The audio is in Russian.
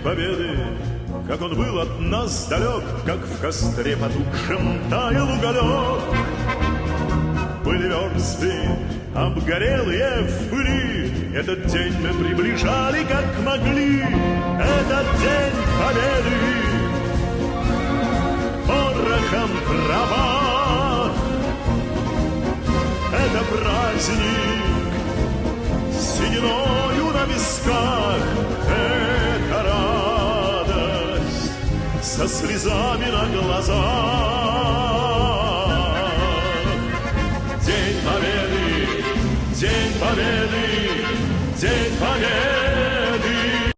Победы, как он был от нас далек, как в костре потухшем таял уголек. Были версты обгорелые в пыли, этот день мы приближали как могли. Этот день победы порохом права. Это праздник сединою на висках, это радость со слезами на глазах. День победы, день победы, день победы.